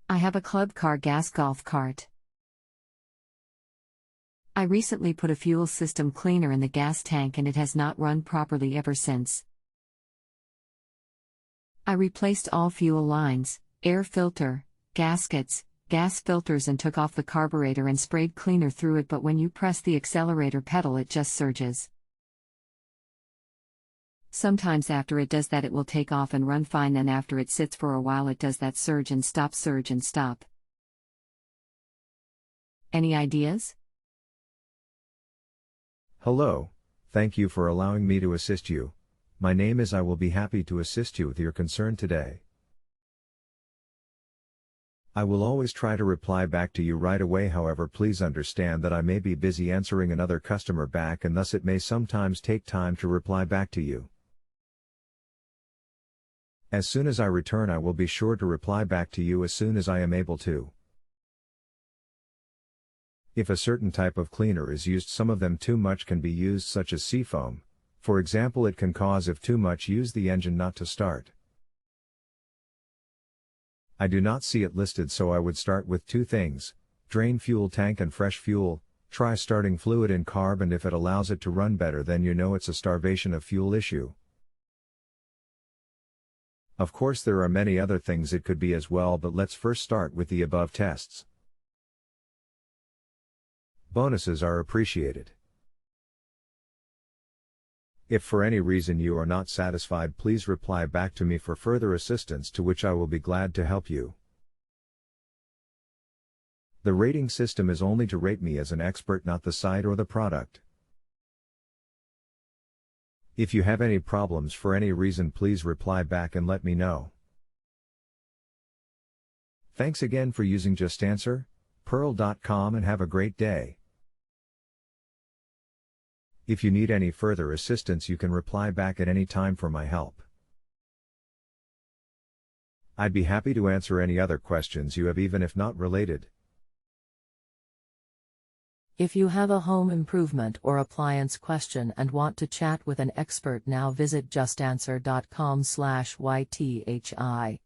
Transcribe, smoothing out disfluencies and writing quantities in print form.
I have a club car gas golf cart. I recently put a fuel system cleaner in the gas tank and it has not run properly ever since. I replaced all fuel lines, air filter, gaskets, gas filters and took off the carburetor and sprayed cleaner through it, but when you press the accelerator pedal it just surges. Sometimes after it does that it will take off and run fine, then after it sits for a while it does that surge and stop. Any ideas? Hello, thank you for allowing me to assist you. My name is I will be happy to assist you with your concern today. I will always try to reply back to you right away, however please understand that I may be busy answering another customer back and thus it may sometimes take time to reply back to you. As soon as I return I will be sure to reply back to you as soon as I am able to. If a certain type of cleaner is used, some of them too much can be used, such as seafoam. For example, it can cause, if too much used, the engine not to start. I do not see it listed, so I would start with two things: drain fuel tank and fresh fuel. Try starting fluid in carb, and if it allows it to run better, then you know it's a starvation of fuel issue. Of course there are many other things it could be as well, but let's first start with the above tests. Bonuses are appreciated. If for any reason you are not satisfied, please reply back to me for further assistance, to which I will be glad to help you. The rating system is only to rate me as an expert, not the site or the product. If you have any problems for any reason, please reply back and let me know. Thanks again for using JustAnswer.com and have a great day. If you need any further assistance, you can reply back at any time for my help. I'd be happy to answer any other questions you have, even if not related. If you have a home improvement or appliance question and want to chat with an expert, now visit JustAnswer.com/YTHI.